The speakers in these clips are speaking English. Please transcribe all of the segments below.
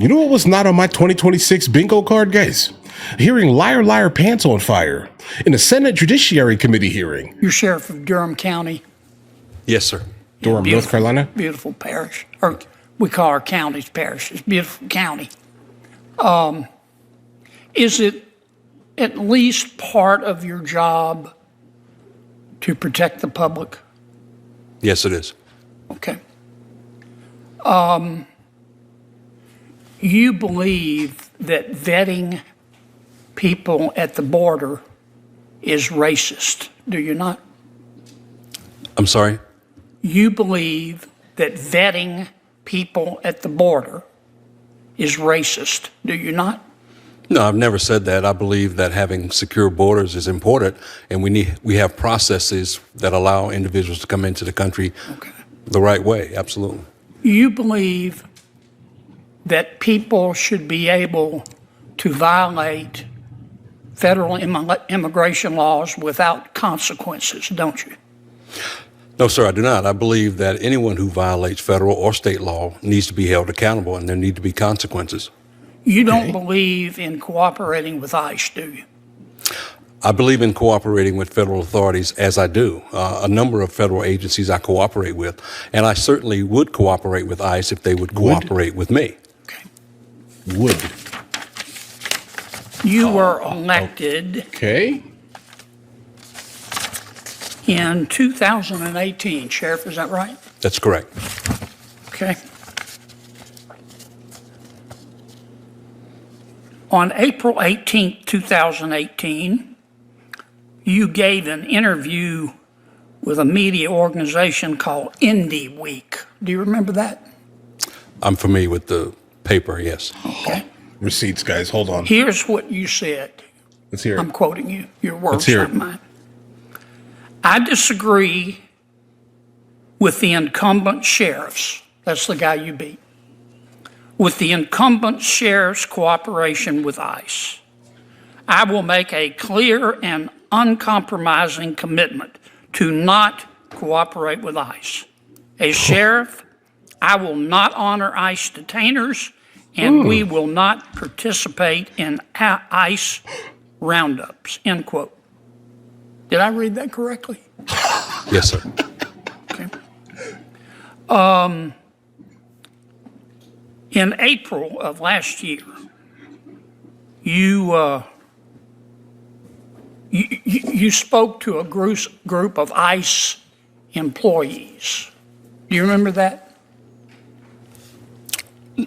You know what was not on my 2026 bingo card, guys? Hearing liar, liar, pants on fire in a Senate Judiciary Committee hearing. You're Sheriff of Durham County. Yes, sir. Durham, North Carolina. Beautiful parish. Or we call our counties parishes. Beautiful county. Is it at least part of your job to protect the public? Yes, it is. Okay. You believe that vetting people at the border is racist, do you not? I'm sorry? You believe that vetting people at the border is racist, do you not? No, I've never said that. I believe that having secure borders is important, and we have processes that allow individuals to come into the country the right way. Absolutely. You believe that people should be able to violate federal immigration laws without consequences, don't you? No, sir, I do not. I believe that anyone who violates federal or state law needs to be held accountable, and there need to be consequences. You don't believe in cooperating with ICE, do you? I believe in cooperating with federal authorities, as I do. A number of federal agencies I cooperate with, and I certainly would cooperate with ICE if they would cooperate with me. Okay. Would. You were elected in 2018, Sheriff, is that right? That's correct. Okay. On April 18th, 2018, you gave an interview with a media organization called Indie Week. Do you remember that? I'm familiar with the paper, yes. Okay. Receipts, guys. Hold on. Here's what you said. Let's hear it. I'm quoting you. Your words, Let's hear not it. mine. I disagree with the incumbent sheriffs. That's the guy you beat. With the incumbent sheriff's cooperation with ICE. I will make a clear and uncompromising commitment to not cooperate with ICE. As sheriff, I will not honor ICE detainers, and we will not participate in ICE roundups, end quote. Did I read that correctly? Yes, sir. Okay. In April of last year, you spoke to a group of ICE employees. Do you remember that?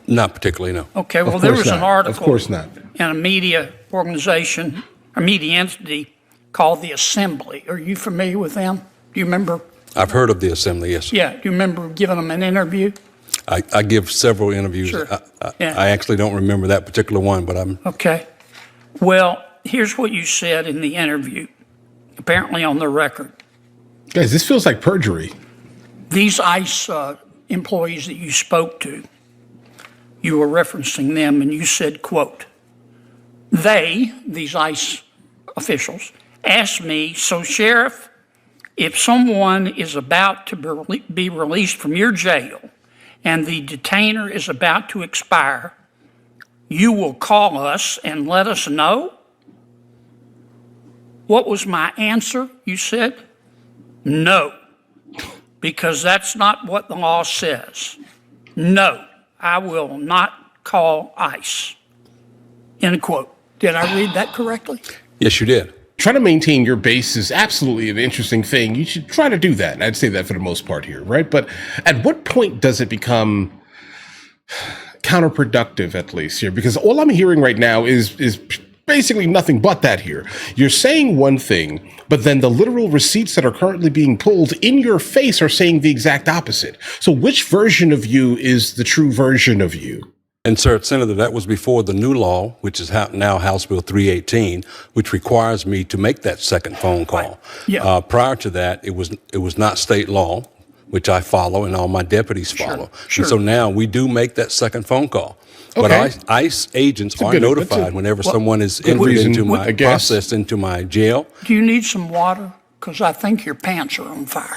Not particularly, no. Okay, well, there was an article Of course not. in a media organization, a media entity called the Assembly. Are you familiar with them? Do you remember? I've heard of the Assembly, yes. Yeah, do you remember giving them an interview? I give several interviews. Sure. I actually don't remember that particular one, but I'm... Okay. Well, here's what you said in the interview, apparently on the record. Guys, this feels like perjury. These ICE employees that you spoke to, you were referencing them, and you said, quote, they, these ICE officials, asked me, so Sheriff, if someone is about to be released from your jail and the detainer is about to expire, you will call us and let us know? What was my answer? You said, no, because that's not what the law says. No, I will not call ICE. End quote. Did I read that correctly? Yes, you did. Trying to maintain your base is absolutely an interesting thing. You should try to do that. I'd say that for the most part here, right? But at what point does it become counterproductive, at least here? Because all I'm hearing right now is basically nothing but that here. You're saying one thing, but then the literal receipts that are currently being pulled in your face are saying the exact opposite. So which version of you is the true version of you? And, sir, Senator, that was before the new law, which is now House Bill 318, which requires me to make that second phone call. Right. Yeah. Prior to that, it was not state law, which I follow and all my deputies follow. Sure. And so now we do make that second phone call. Okay. But ICE agents are notified whenever someone is entered into my process, into my jail. Do you need some water? Because I think your pants are on fire.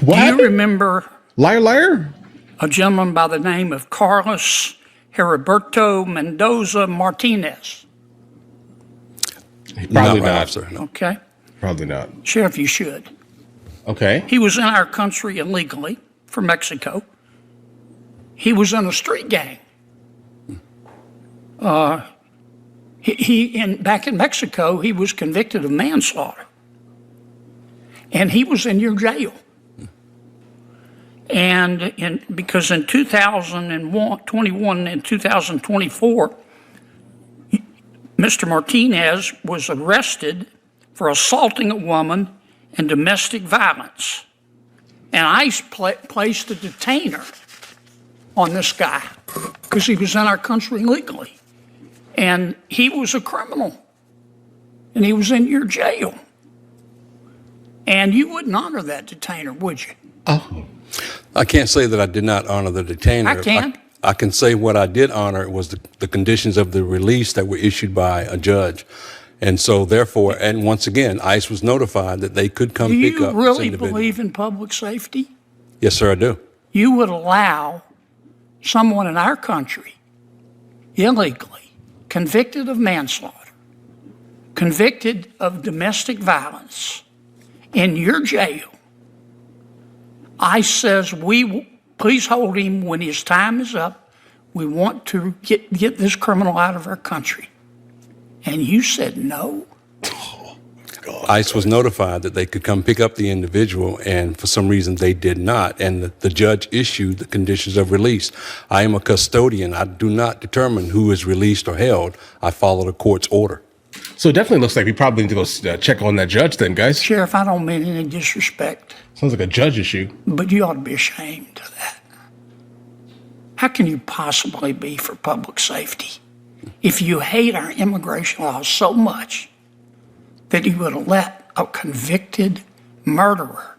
What? Do you remember? Liar, liar? a gentleman by the name of Carlos Heriberto Mendoza Martinez. Probably Not right, not. officer, no. Okay? Probably not. Sheriff, you should. Okay. He was in our country illegally from Mexico. He was in a street gang. Back in Mexico, he was convicted of manslaughter. And he was in your jail. And because in 2021 and 2024, Mr. Martinez was arrested for assaulting a woman and domestic violence. And ICE placed a detainer on this guy because he was in our country illegally. And he was a criminal. And he was in your jail. And you wouldn't honor that detainer, would you? Oh. I can't say that I did not honor the detainer. I can. I can say what I did honor was the conditions of the release that were issued by a judge. And so therefore, and once again, ICE was notified that they could come Do pick you up really this individual. believe in public safety? Yes, sir, I do. You would allow someone in our country illegally convicted of manslaughter, convicted of domestic violence in your jail. ICE says, please hold him when his time is up. We want to get this criminal out of our country. And you said no? ICE was notified that they could come pick up the individual, and for some reason they did not. And the judge issued the conditions of release. I am a custodian. I do not determine who is released or held. I follow the court's order. So it definitely looks like we probably need to go check on that judge then, guys. Sheriff, I don't mean any disrespect, Sounds like a judge issue. but you ought to be ashamed of that. How can you possibly be for public safety if you hate our immigration laws so much that you would let a convicted murderer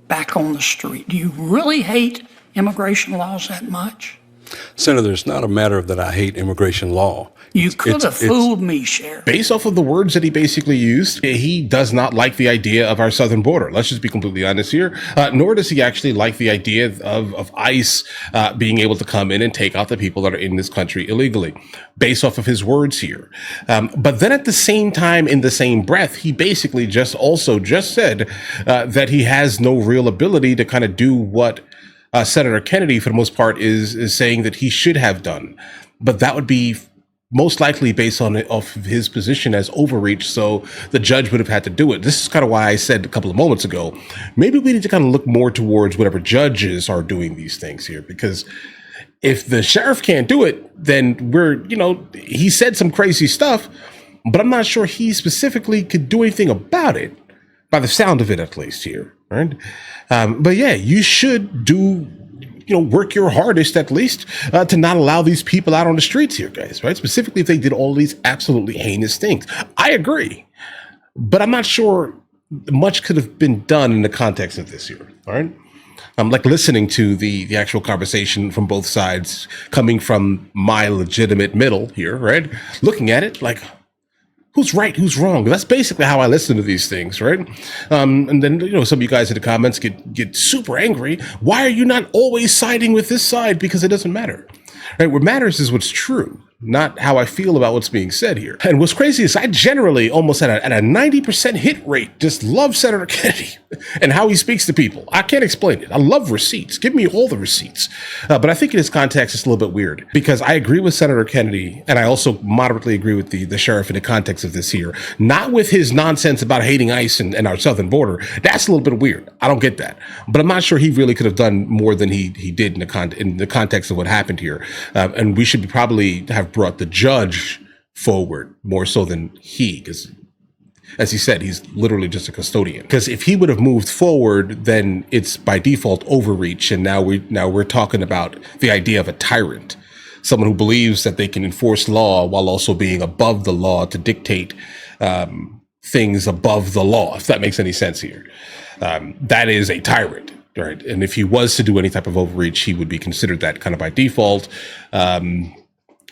back on the street? Do you really hate immigration laws that much? Senator, it's not a matter of that I hate immigration law. You could have fooled me, Sheriff. Based off of the words that he basically used, he does not like the idea of our southern border. Let's just be completely honest here. Nor does he actually like the idea of ICE being able to come in and take out the people that are in this country illegally, based off of his words here. But then at the same time, in the same breath, he basically just said that he has no real ability to kind of do what Senator Kennedy, for the most part, is saying that he should have done. But that would be most likely based on off of his position as overreach, so the judge would have had to do it. This is kind of why I said a couple of moments ago, maybe we need to kind of look more towards whatever judges are doing these things here, because if the sheriff can't do it, then he said some crazy stuff, but I'm not sure he specifically could do anything about it, by the sound of it at least here, right? But yeah, you should work your hardest at least to not allow these people out on the streets here, guys, right? Specifically if they did all these absolutely heinous things. I agree, but I'm not sure much could have been done in the context of this here, all right? I'm like listening to the actual conversation from both sides coming from my legitimate middle here, right? Looking at it like, who's right, who's wrong? That's basically how I listen to these things, right? And then, some of you guys in the comments get super angry. Why are you not always siding with this side? Because it doesn't matter, right? What matters is what's true, not how I feel about what's being said here. And what's crazy is I generally almost at a 90% hit rate just love Senator Kennedy and how he speaks to people. I can't explain it. I love receipts. Give me all the receipts. But I think in this context, it's a little bit weird because I agree with Senator Kennedy, and I also moderately agree with the sheriff in the context of this here. Not with his nonsense about hating ICE and our southern border. That's a little bit weird. I don't get that. But I'm not sure he really could have done more than he did in the context of what happened here. And we should probably have brought the judge forward more so than he, because as he said, he's literally just a custodian. Because if he would have moved forward, then it's by default overreach, and now we're talking about the idea of a tyrant, someone who believes that they can enforce law while also being above the law to dictate things above the law, if that makes any sense here. That is a tyrant, right? And if he was to do any type of overreach, he would be considered that kind of by default.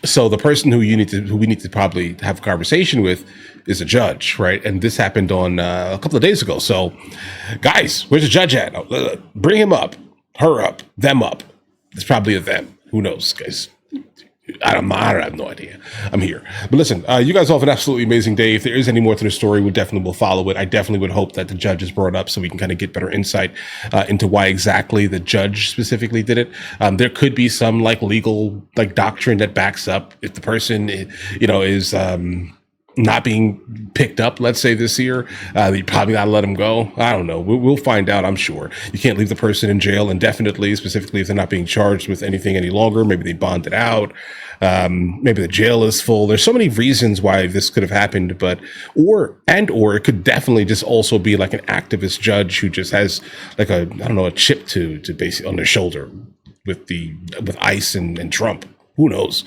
So the person who we need to probably have a conversation with is a judge, right? And this happened on a couple of days ago. So, guys, where's the judge at? Bring him up, her up, them up. It's probably a them. Who knows, guys? I have no idea. I'm here. But listen, you guys all have an absolutely amazing day. If there is any more to the story, we definitely will follow it. I definitely would hope that the judge is brought up so we can kind of get better insight into why exactly the judge specifically did it. There could be some like legal like doctrine that backs up if the person, is not being picked up, let's say this year, you probably got to let them go. I don't know. We'll find out, I'm sure. You can't leave the person in jail indefinitely, specifically if they're not being charged with anything any longer. Maybe they bonded out. Maybe the jail is full. There's so many reasons why this could have happened, or it could definitely just also be like an activist judge who just has like a chip to basically on their shoulder with ICE and Trump. Who knows?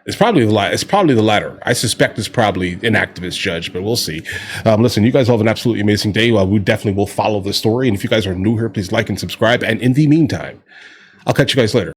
It's probably the latter. I suspect it's probably an activist judge, but we'll see. Listen, you guys all have an absolutely amazing day. We definitely will follow the story. And if you guys are new here, please like and subscribe. And in the meantime, I'll catch you guys later.